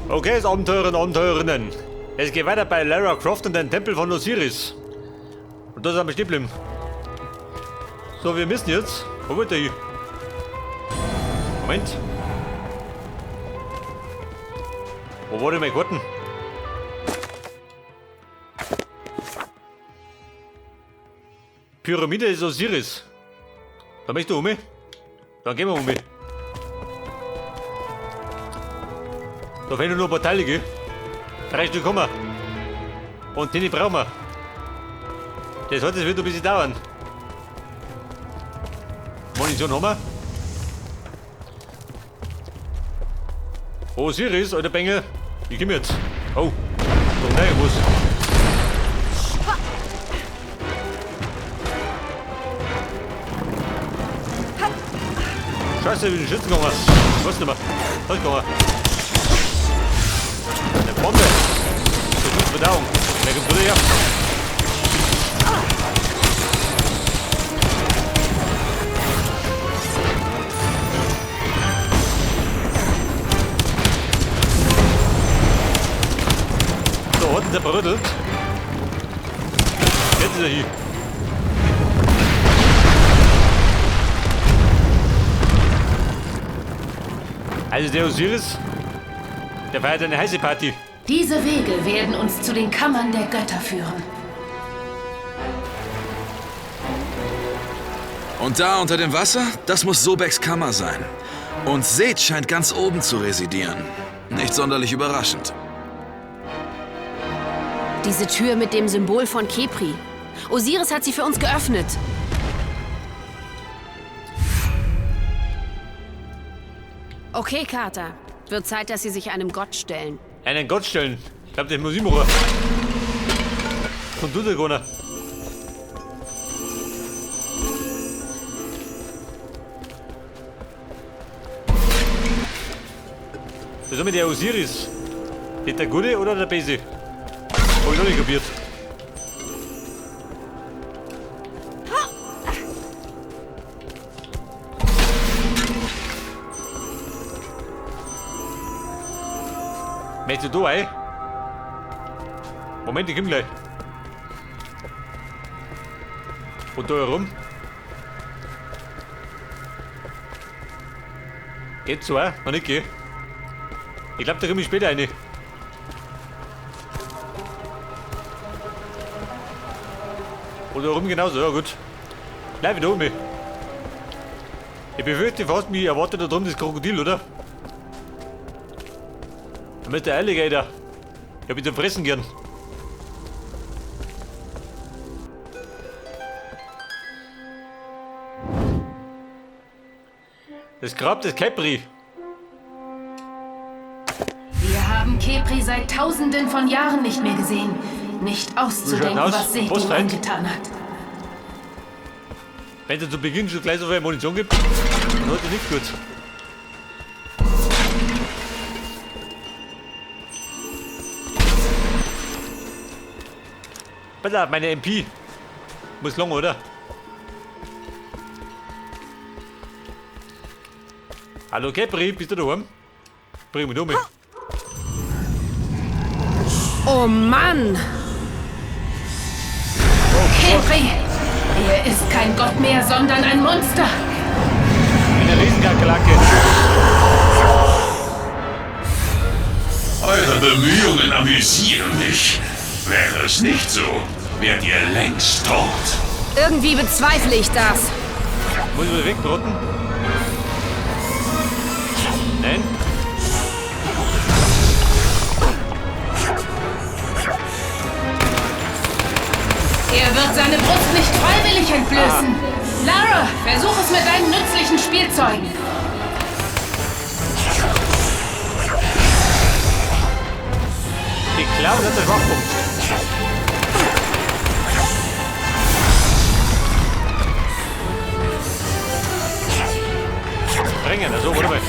Okay, Abenteurer und Abenteurerinnen. Es geht weiter bei Lara Croft und den Tempel von Osiris. Und da sind wir stehen geblieben. So, wir müssen jetzt... Wo wollt ihr hin? Moment. Wo war denn mein Garten? Pyramide des Osiris. Da möchtest du um mich? Dann gehen wir um mich. Da fehlen nur ein paar Teile, gell? 3 Stück haben wir. Und die brauchen wir. Das heißt, es wird ein bisschen dauern. Munition haben wir. Osiris, alter Bengel. Ich komm jetzt. Oh, da rein muss. Scheiße, ich bin in den Schützen gegangen. Ich weiß nicht mehr. Da ist gegangen. Eine Bombe. So gut Verdauung. Wer kommt wieder her? So, hat er verrüttelt. Jetzt ist er hier. Also der Osiris, der feiert eine heiße Party. Diese Wege werden uns zu den Kammern der Götter führen. Und da unter dem Wasser, das muss Sobeks Kammer sein. Und Seth scheint ganz oben zu residieren. Nicht sonderlich überraschend. Diese Tür mit dem Symbol von Khepri. Osiris hat sie für uns geöffnet. Okay, Carter. Wird Zeit, dass Sie sich einem Gott stellen. Einen Gott stellen? Ich glaub, das muss ich machen. Und du, der Gunnar. Was ist mit der Osiris? Ist der Gute oder der Böse? Hab ich noch nicht kapiert. Möchtest du da rein? Moment, ich komm gleich. Und da herum? Geht so, noch nicht gehen. Ich glaube, da komme ich später rein. Oder herum genauso, ja gut. Bleib wieder um mich. Ich befürchte fast, mich erwartet da drum das Krokodil, oder? Da müsste der Alligator. Ich hab ihn zum Fressen gern. Das Grab des Khepri. Wir haben Khepri seit Tausenden von Jahren nicht mehr gesehen. Nicht auszudenken, was Seth ihm angetan hat. Wenn es zu Beginn schon gleich so viel Munition gibt, dann heute nicht gut. Bitte, meine MP. Muss lang, oder? Hallo Khepri, bist du daheim? Bring mich um. Oh Mann! Khepri! Er ist kein Gott mehr, sondern ein Monster! Eine Riesenkakerlake. Eure Bemühungen amüsieren mich. Wäre es nicht so, wärt ihr längst tot. Irgendwie bezweifle ich das. Muss ich wieder wegbrotten? Nein? Er wird seine Brust nicht freiwillig entblößen. Lara, versuch es mit deinen nützlichen Spielzeugen. Die Klaue hat der Schwachpunkt. Bringen, also, warte mal.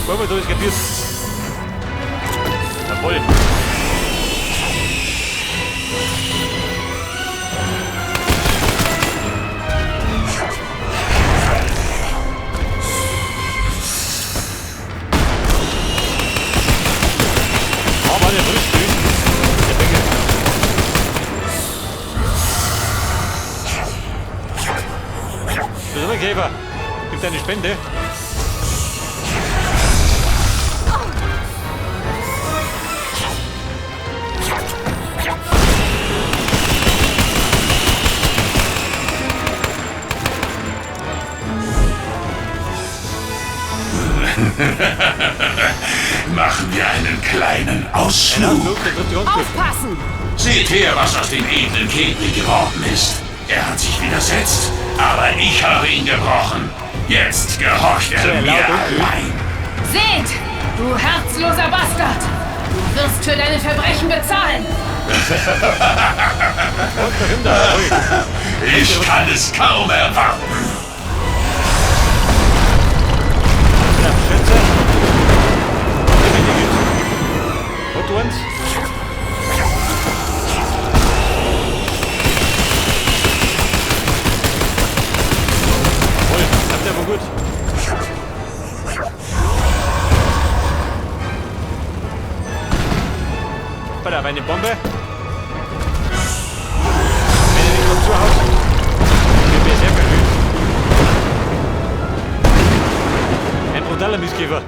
Wollen wir durch, kapiert? Jawohl. Gib deine Spende. Machen wir einen kleinen Ausflug. Flug, der trifft die Handgriff. Aufpassen! Seht her, was aus dem edlen Kepri geworden ist. Er hat sich widersetzt, aber ich habe ihn gebrochen. Jetzt gehorcht er mir allein. Seht, du herzloser Bastard! Du wirst für deine Verbrechen bezahlen! Und dahinter. Ruhig. Ich kann es kaum erwarten. Ja, Schätze. Und uns. Voll, habt ihr aber gut. Bei der eine Bombe. Wenn ihr nicht noch zuhaut, wird mir sehr verhüht. Ein brutaler Missgeber.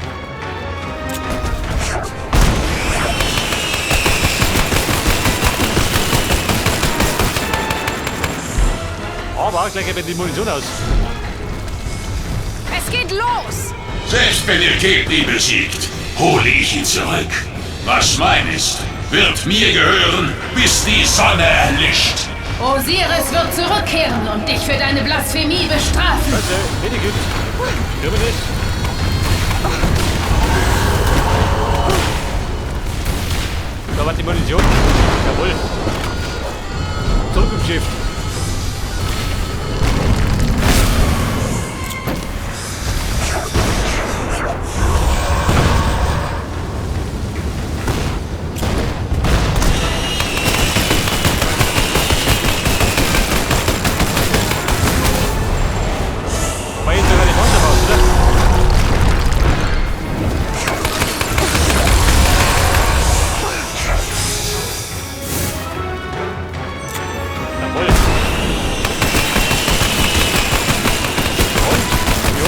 Aber gleich geht die Munition aus. Es geht los! Selbst wenn ihr Kepri besiegt, hole ich ihn zurück. Was mein ist, wird mir gehören, bis die Sonne erlischt. Osiris wird zurückkehren und dich für deine Blasphemie bestrafen. Also, bitte gut. Stürmen nicht. Da war die Munition. Jawohl. Zurück im Schiff. War jetzt sogar die Monster raus, oder? Jawohl. Und? Jo.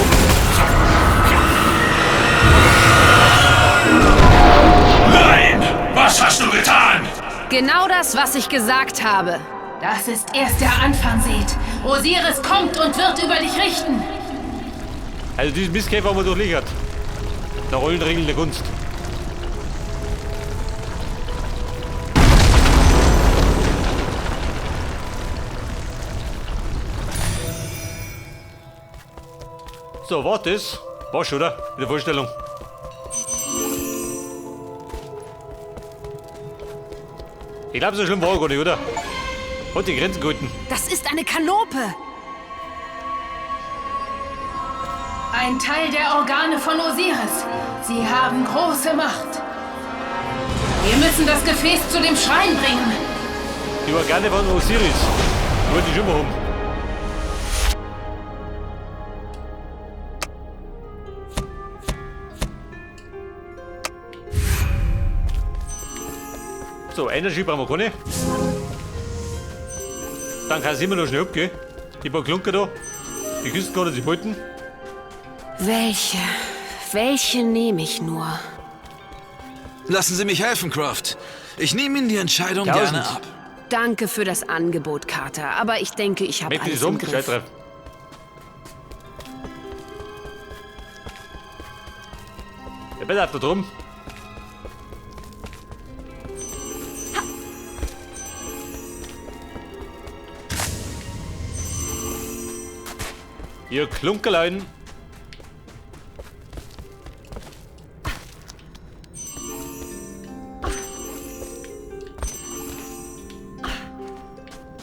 Nein! Was hast du getan? Genau das, was ich gesagt habe. Das ist erst der Anfang, seht. Osiris kommt und wird über dich richten. Also diesen Misskäfer haben wir durchliefert. Nach allen Regeln der Kunst. So, warte es. War's, oder? In der Vorstellung. Ich glaube, so schlimm war er gar nicht, oder? Hat die Grenzen gehalten. Das ist eine Kanope! Ein Teil der Organe von Osiris. Sie haben große Macht. Wir müssen das Gefäß zu dem Schrein bringen. Die Organe von Osiris. Wollte ich schon mal haben. So, Energy brauchen wir keine. Dann kann es immer noch schnell abgehen. Die paar Klunker da. Die Küsten kann er sich halten. Welche? Welche nehme ich nur? Lassen Sie mich helfen, Croft. Ich nehme Ihnen die Entscheidung 1000. gerne ab. Danke für das Angebot, Carter, aber ich denke, ich habe Merkt ihr alles das im um? Griff. Gescheit drauf. Ja, bitte da drum. Ihr Klunkerlein.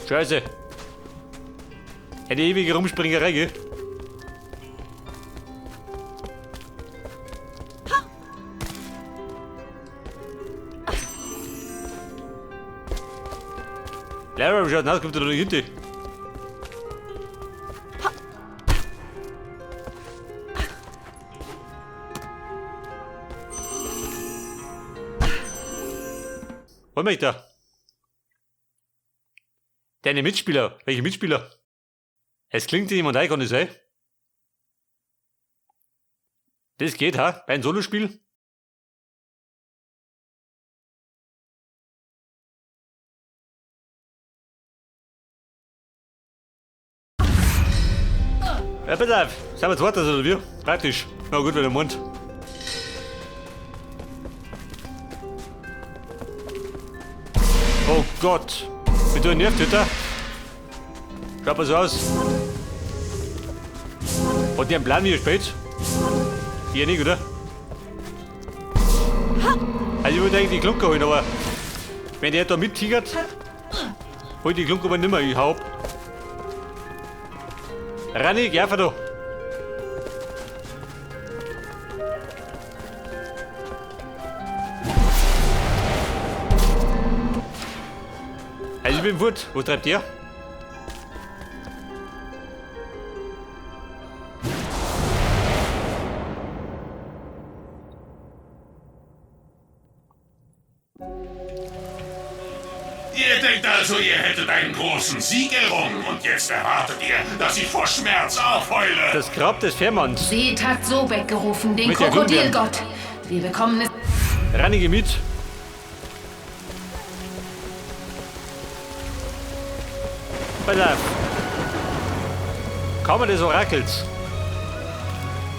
Scheiße. Eine ewige Rumspringerei, gell? Lara, schaut nach, kommt da noch hinten. Hol mich da. Deine Mitspieler. Welche Mitspieler? Es klingt jemand ein, kann das sein? Das geht, ha? Bei einem Solospiel? Ja, pass auf. Sind wir zweites oder wie? Praktisch. Na gut, wenn er meint. Oh Gott. Bist du ein Nervtöter? Schaut mal so aus. Hat der einen Plan, wie er spielt? Hier nicht, oder? Also ich wollte eigentlich die Klunker holen, aber wenn der da mittigert, hol die Klunker aber nicht mehr. Ich hau ab. Rani, geh einfach da. Also ich bin fort. Wo treibt ihr? Ihr denkt also, ihr hättet einen großen Sieg errungen und jetzt erwartet ihr, dass ich vor Schmerz aufheule. Das Grab des Fährmanns. Seth hat Sobek gerufen, den Mit der Krokodilgott. Wir bekommen es. Rani, geh mit. Pass auf. Kammer des Orakels.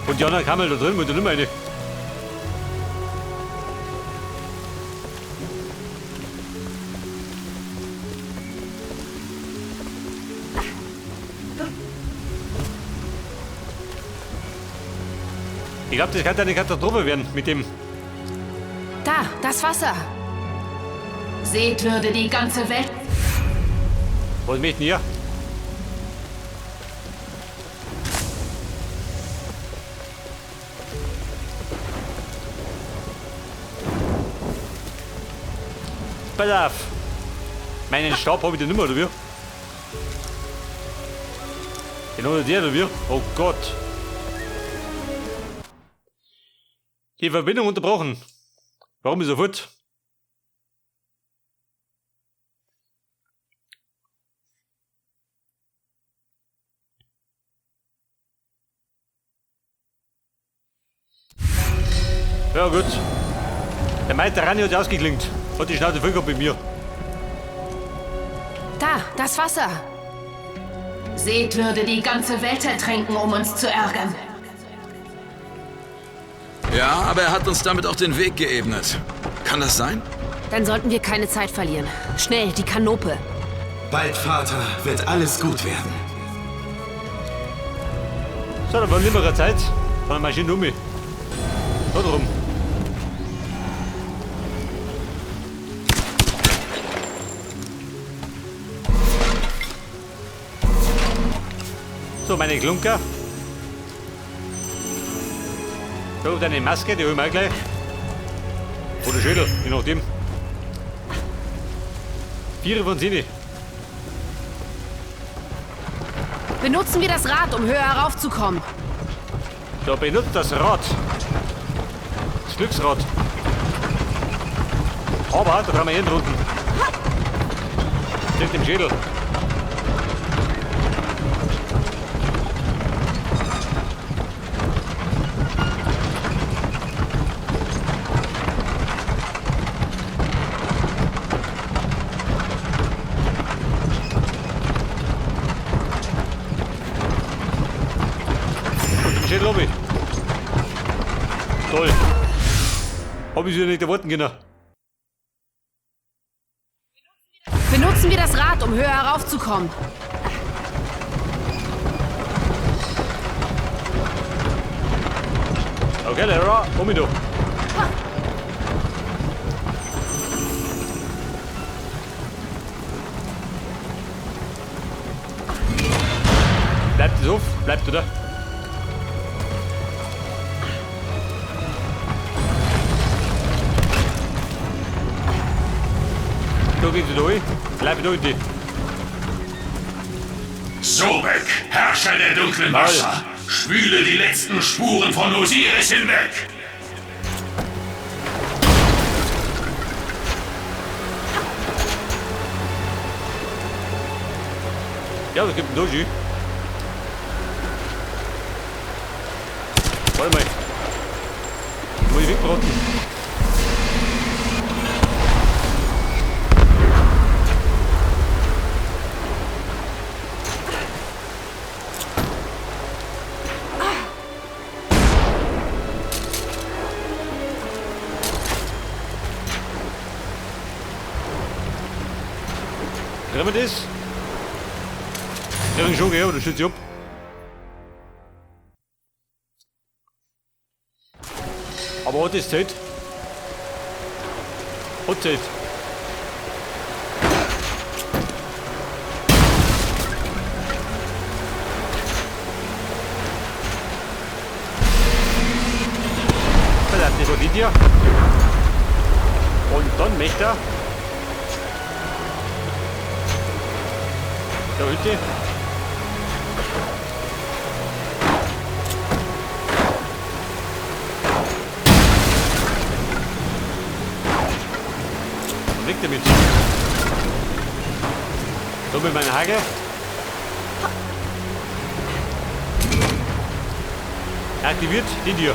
Und die anderen Kammer da drin, und du nimm eine. Ich glaube, das kann eine Katastrophe werden mit dem. Da, das Wasser. Seth würde die ganze Welt. Was möchten ihr? Pass auf. Meinen Stab habe ich den nicht mehr, oder wie? Den oder der, oder wie? Oh Gott. Die Verbindung unterbrochen. Warum ist er fort? Ja gut. Der meint, der Rani hat ausgeklingt. Hat die Schnauze voll gehabt bei mir. Da, das Wasser. Seth würde die ganze Welt ertränken, um uns zu ärgern. Ja, aber er hat uns damit auch den Weg geebnet. Kann das sein? Dann sollten wir keine Zeit verlieren. Schnell, die Kanope. Bald, Vater, wird alles gut werden. So, dann war nicht mehr Zeit. Von der Maschine um mich. Da drum. So, meine Klunker. So, deine Maske, die holen wir auch gleich. Oder Schädel, je nachdem. 4 von 10. Benutzen wir das Rad, um höher heraufzukommen. Da benutzt das Rad. Das Glücksrad. Aber da kann man hin drunten. Sind den Schädel. Den Lobby. Toll. Hab ich sie nicht erwarten können. Benutzen wir das Rad, um höher heraufzukommen. Okay, Lara, komm ich da. Bleibt es auf? Bleibt, oder? Da geht sie durch. Bleib da hinten. Sobek, Herrscher der dunklen Wasser, spüle die letzten Spuren von Osiris hinweg. Ja, es gibt einen Doji. Warte mal. die wegbraten. Kriegen wir das? Kriegen wir schon, gell? Oder schützt sie ab? Aber hat das Zeit? Hat Zeit. Verdammt, das war die hier. Und dann möchte er. Da bitte. Weg damit. So mit meiner Hacke. Aktiviert die Tür.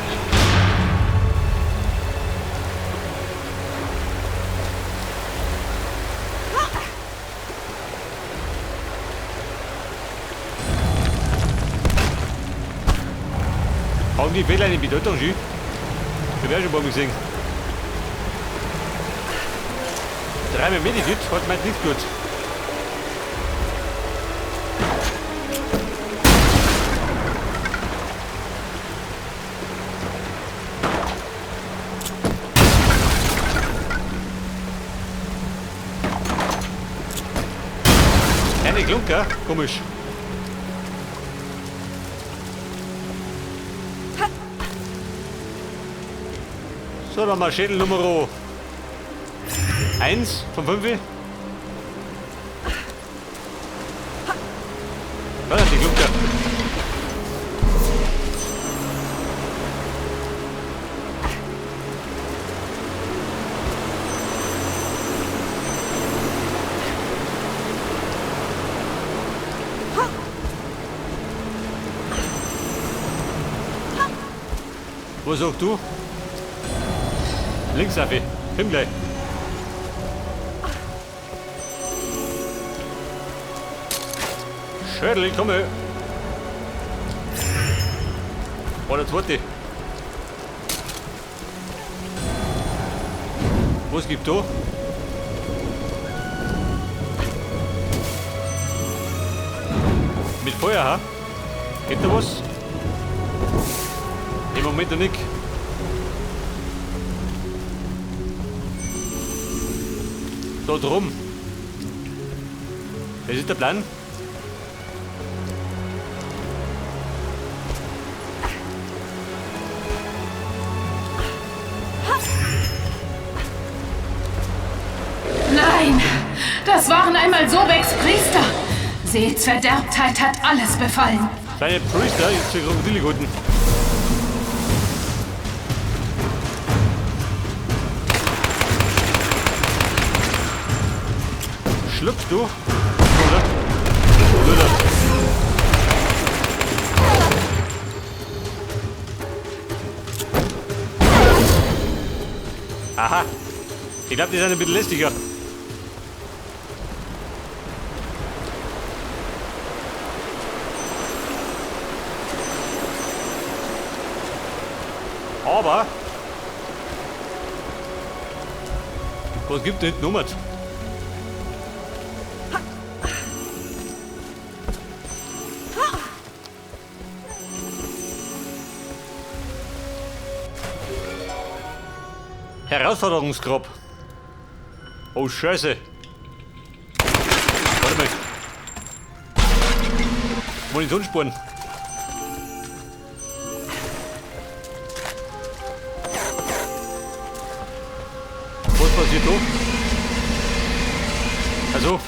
Haben die Fehler eine Bedeutung, Jü? Ich habe ja schon ein paar Mal gesehen. Dreimal Medikit hat meint nichts gut. Keine Klunker, komisch. So, dann mal Schädel Nummer 1 von 5. Da ist die Glocke. Wo sagst du? Links, Affe. Komm gleich. Schödel, komm her. Oder zweite. Was gibt da? Mit Feuer, ha? Geht da was? Im Moment noch nicht. Da drum. Das ist der Plan. Nein, das waren einmal Sobex Priester. Seths Verderbtheit hat alles befallen. Kleine Priester, jetzt für Krokodilleguten. Schluckst du? Oder? Oder? Aha. Ich glaube, die sind ein bisschen lästiger. Aber was gibt es nicht Nummer? Herausforderungsgrab. Oh Scheiße. Warte mal. Munitionsspuren. Was passiert da? Also.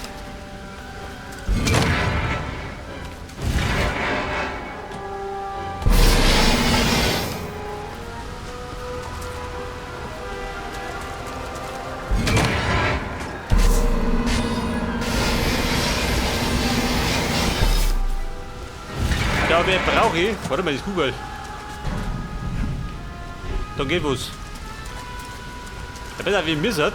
Ja, wer brauche ich? Warte mal, das Google. Da geht was. Ja, besser wie Missert.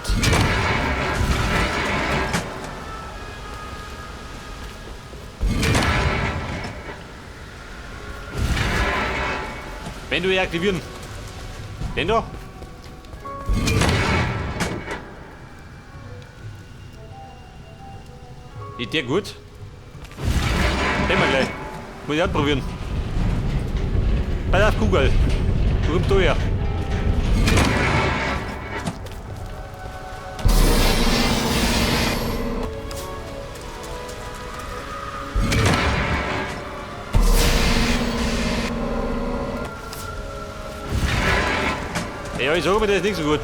Wenn du aktivieren. Den da? Ist der gut? Den mal gleich. Muss ich ausprobieren. Pass auf, Kugel. Du kommst da her. Ja, ich sage mir, der ist nicht so gut.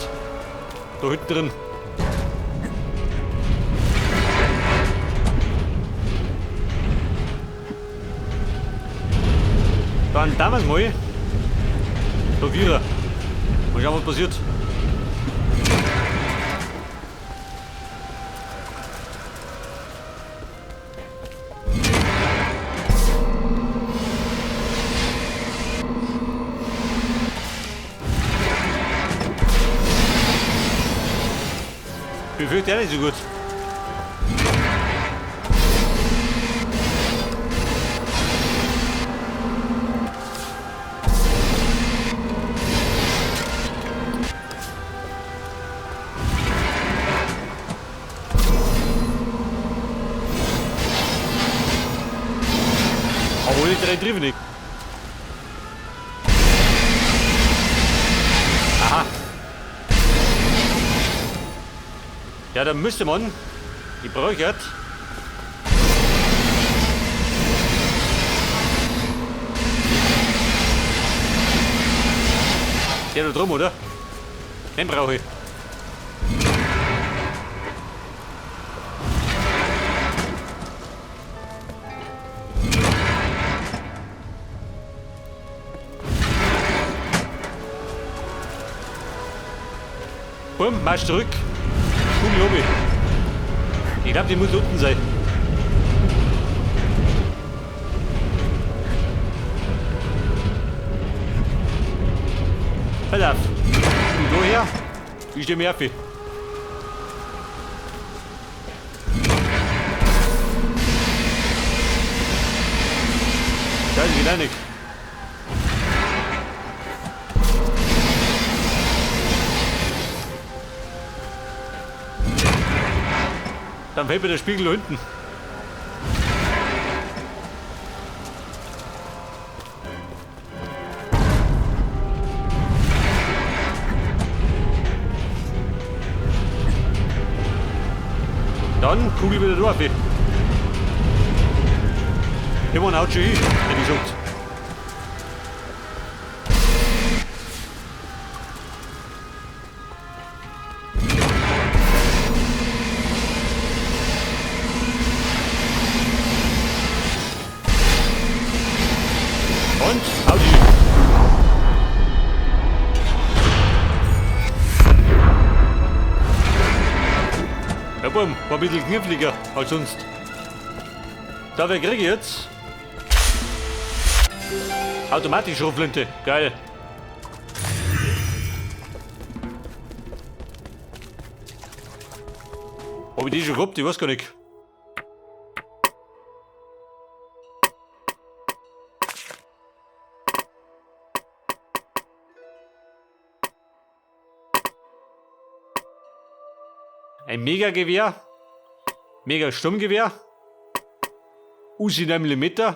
Da hinten drin. Dann damals mal. Probiere. Mal schauen, was passiert. Mir fühlt der nicht so gut. Obwohl ich drei Treffer nicht. Aha. Ja, dann müsste man die Brüche. Der da drum, oder? Den brauche ich. Bumm, marsch zurück. Kugel oben. Ich glaube, die muss unten sein. Pass auf. Du da her. Ich stehe mir auf. Da ist wieder nicht. Dann fällt mir der Spiegel da hinten. Dann Kugel wieder durch. Immer haut schon hin, wenn ich sagt. Und hau die. Ja, bumm, war ein bisschen kniffliger als sonst. Da, wer kriege ich jetzt? Automatisch Schrotflinte, geil. Hab ich die schon gehabt? Ich weiß gar nicht. Ein Mega-Gewehr, Mega-Sturmgewehr, Uzi 9 mm,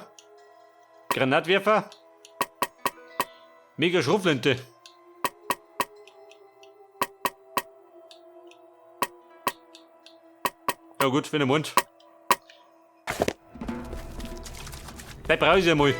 Granatwerfer, Mega-Schrotflinte. Ja gut, wenn ihr meint. Vielleicht brauche ich sie einmal.